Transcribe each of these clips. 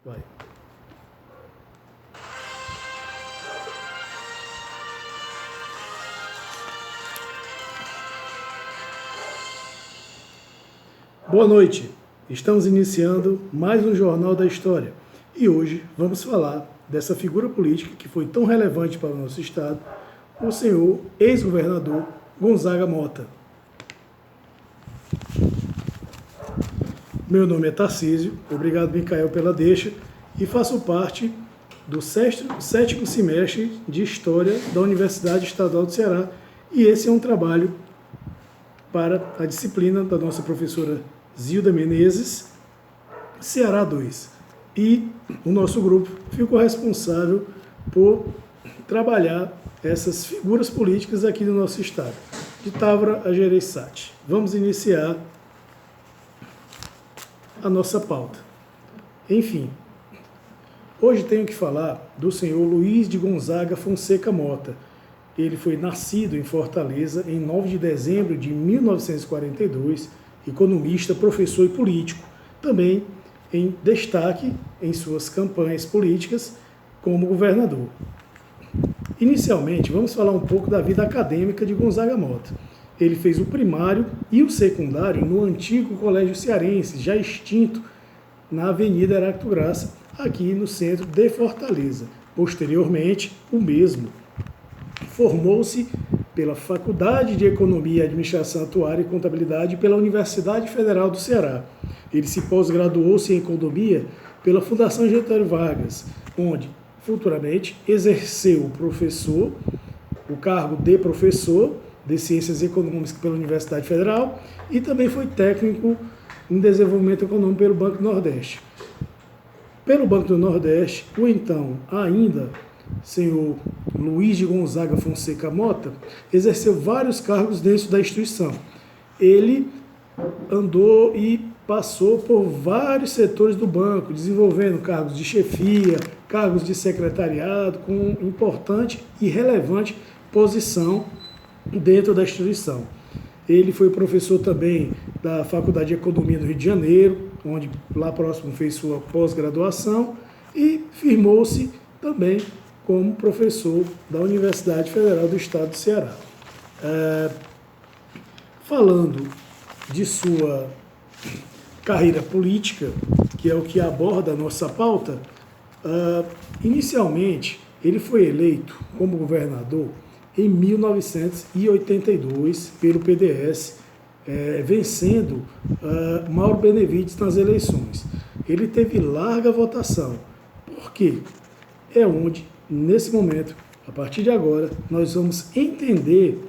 Vai. Boa noite, estamos iniciando mais um Jornal da História e hoje vamos falar dessa figura política que foi tão relevante para o nosso estado, o senhor ex-governador Gonzaga Mota. Meu nome é Tarcísio, obrigado Micael pela deixa e faço parte do sétimo semestre de História da Universidade Estadual do Ceará e esse é um trabalho para a disciplina da nossa professora Zilda Menezes, Ceará 2. E o nosso grupo ficou responsável por trabalhar essas figuras políticas aqui no nosso estado, de Távora a Gereissati. Vamos iniciar a nossa pauta. Enfim, hoje tenho que falar do senhor Luiz de Gonzaga Fonseca Mota. Ele foi nascido em Fortaleza em 9 de dezembro de 1942, economista, professor e político, também em destaque em suas campanhas políticas como governador. Inicialmente, vamos falar um pouco da vida acadêmica de Gonzaga Mota. Ele fez o primário e o secundário no antigo Colégio Cearense, já extinto, na Avenida Heracto Graça, aqui no centro de Fortaleza. Posteriormente, o mesmo formou-se pela Faculdade de Economia, Administração Atuária e Contabilidade pela Universidade Federal do Ceará. Ele se pós-graduou-se em Economia pela Fundação Getúlio Vargas, onde futuramente exerceu o cargo de professor de Ciências Econômicas pela Universidade Federal e também foi técnico em Desenvolvimento Econômico pelo Banco do Nordeste. Pelo Banco do Nordeste, o então ainda senhor Luiz de Gonzaga Fonseca Mota exerceu vários cargos dentro da instituição. Ele andou e passou por vários setores do banco, desenvolvendo cargos de chefia, cargos de secretariado, com importante e relevante posição dentro da instituição. Ele foi professor também da Faculdade de Economia do Rio de Janeiro, onde lá próximo fez sua pós-graduação e firmou-se também como professor da Universidade Federal do Estado do Ceará. Falando de sua carreira política, que é o que aborda a nossa pauta, inicialmente ele foi eleito como governador em 1982 pelo PDS, vencendo Mauro Benevides nas eleições. Ele teve larga votação. Por quê? É onde nesse momento, a partir de agora, nós vamos entender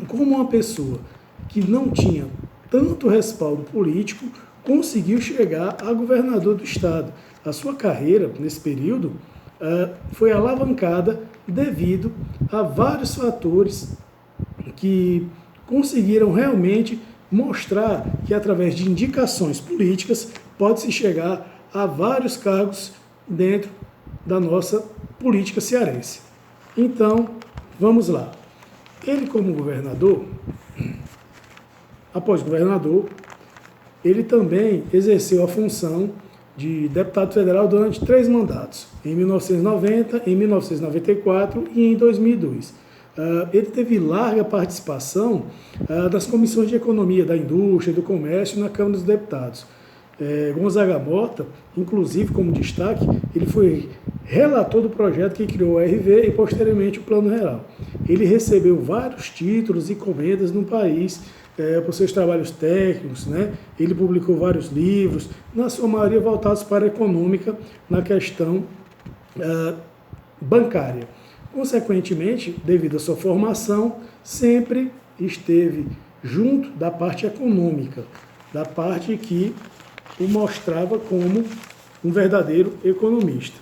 como uma pessoa que não tinha tanto respaldo político conseguiu chegar a governador do estado. A sua carreira, nesse período, foi alavancada devido a vários fatores que conseguiram realmente mostrar que, através de indicações políticas, pode-se chegar a vários cargos dentro da nossa política cearense. Então, vamos lá. Ele, como governador, após governador, ele também exerceu a função de deputado federal durante 3 mandatos, em 1990, em 1994 e em 2002. Ele teve larga participação das comissões de economia, da indústria, do comércio na Câmara dos Deputados. Gonzaga Mota, inclusive como destaque, ele foi relator do projeto que criou o RV e posteriormente o Plano Real. Ele recebeu vários títulos e comendas no país por seus trabalhos técnicos, né? Ele publicou vários livros, na sua maioria voltados para a econômica, na questão bancária. Consequentemente, devido à sua formação, sempre esteve junto da parte econômica, da parte que o mostrava como um verdadeiro economista.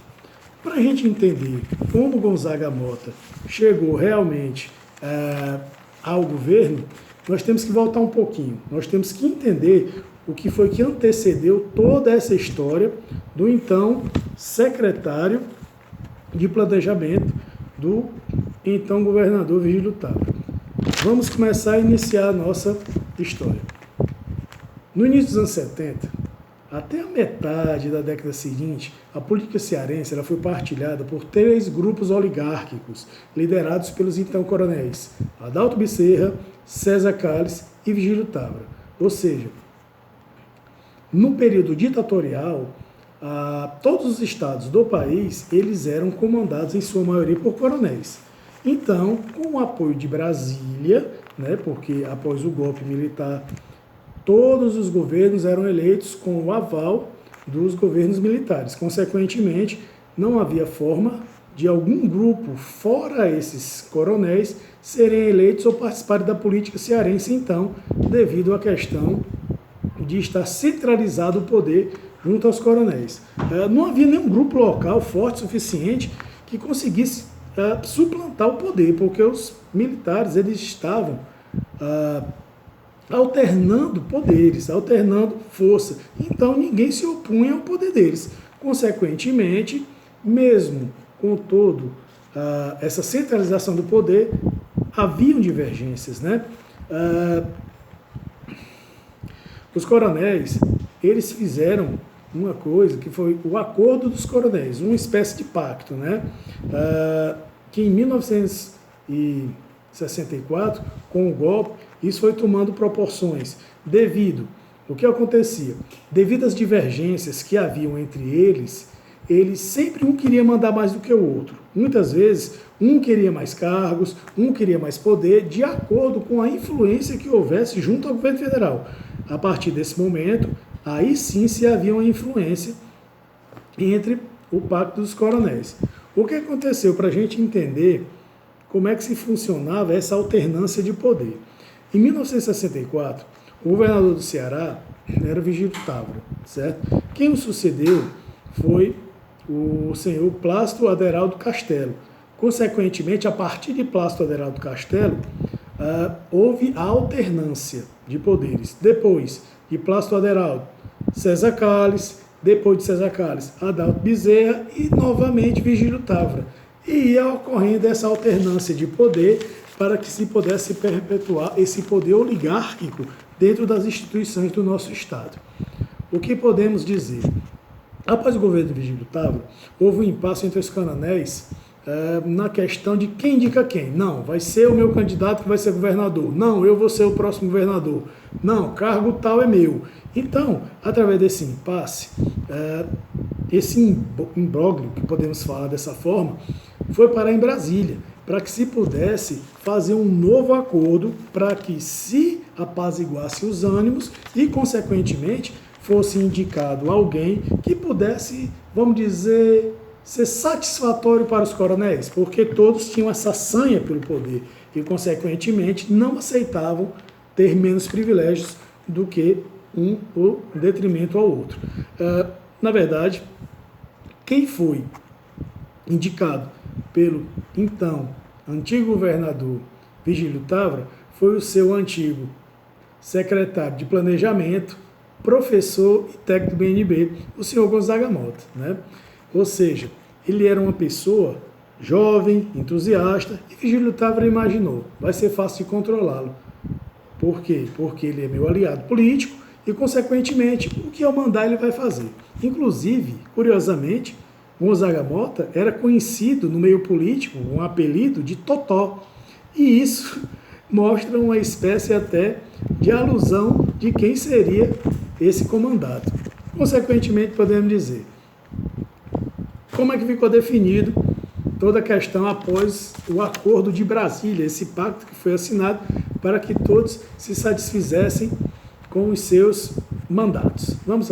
Para a gente entender como Gonzaga Mota chegou realmente ao governo, nós temos que voltar um pouquinho. Nós temos que entender o que foi que antecedeu toda essa história do então secretário de Planejamento do então governador Virgílio Távora. Vamos começar a iniciar a nossa história. No início dos anos 70, Até a metade da década seguinte, a política cearense ela foi partilhada por 3 grupos oligárquicos, liderados pelos então coronéis Adalto Bezerra, César Calles e Vigílio Távora. Ou seja, no período ditatorial, todos os estados do país eles eram comandados em sua maioria por coronéis. Então, com o apoio de Brasília, porque após o golpe militar, todos os governos eram eleitos com o aval dos governos militares. Consequentemente, não havia forma de algum grupo, fora esses coronéis, serem eleitos ou participarem da política cearense, então, devido à questão de estar centralizado o poder junto aos coronéis. Não havia nenhum grupo local forte o suficiente que conseguisse suplantar o poder, porque os militares eles estavam alternando poderes, alternando força. Então ninguém se opunha ao poder deles. Consequentemente, mesmo com todo essa centralização do poder, haviam divergências, Os coronéis, eles fizeram uma coisa que foi o Acordo dos Coronéis, uma espécie de pacto, que em 1964, com o golpe, isso foi tomando proporções devido o que acontecia, devido às divergências que haviam entre eles sempre um queria mandar mais do que o outro. Muitas vezes, um queria mais cargos, um queria mais poder, de acordo com a influência que houvesse junto ao governo federal. A partir desse momento, aí sim se havia uma influência entre o Pacto dos Coronéis. O que aconteceu para a gente entender como é que se funcionava essa alternância de poder? Em 1964, o governador do Ceará era Vigílio Távora, certo? Quem o sucedeu foi o senhor Plácido Aderaldo Castelo. Consequentemente, a partir de Plácido Aderaldo Castelo, houve a alternância de poderes. Depois de Plácido Aderaldo, César Calles, depois de César Calles, Adalto Bezerra e novamente Vigílio Távora. E ia ocorrendo essa alternância de poder para que se pudesse perpetuar esse poder oligárquico dentro das instituições do nosso Estado. O que podemos dizer? Após o governo de Vigílio Távora, houve um impasse entre os coronéis na questão de quem indica quem. Não, vai ser o meu candidato que vai ser governador. Não, eu vou ser o próximo governador. Não, cargo tal é meu. Então, através desse impasse, esse imbróglio, que podemos falar dessa forma, foi parar em Brasília, para que se pudesse fazer um novo acordo para que se apaziguasse os ânimos e, consequentemente, fosse indicado alguém que pudesse, vamos dizer, ser satisfatório para os coronéis, porque todos tinham essa sanha pelo poder e, consequentemente, não aceitavam ter menos privilégios do que um ou em detrimento ao outro. Na verdade, quem foi indicado pelo, então, antigo governador Vigílio Távora foi o seu antigo secretário de Planejamento, professor e técnico do BNB, o senhor Gonzaga Mota, Ou seja, ele era uma pessoa jovem, entusiasta, e Vigílio Távora imaginou, vai ser fácil de controlá-lo. Por quê? Porque ele é meu aliado político e, consequentemente, o que eu mandar ele vai fazer. Inclusive, curiosamente, Gonzaga Mota era conhecido no meio político, um apelido de Totó. E isso mostra uma espécie até de alusão de quem seria esse comandado. Consequentemente, podemos dizer, como é que ficou definido toda a questão após o Acordo de Brasília, esse pacto que foi assinado para que todos se satisfizessem com os seus mandatos. Vamos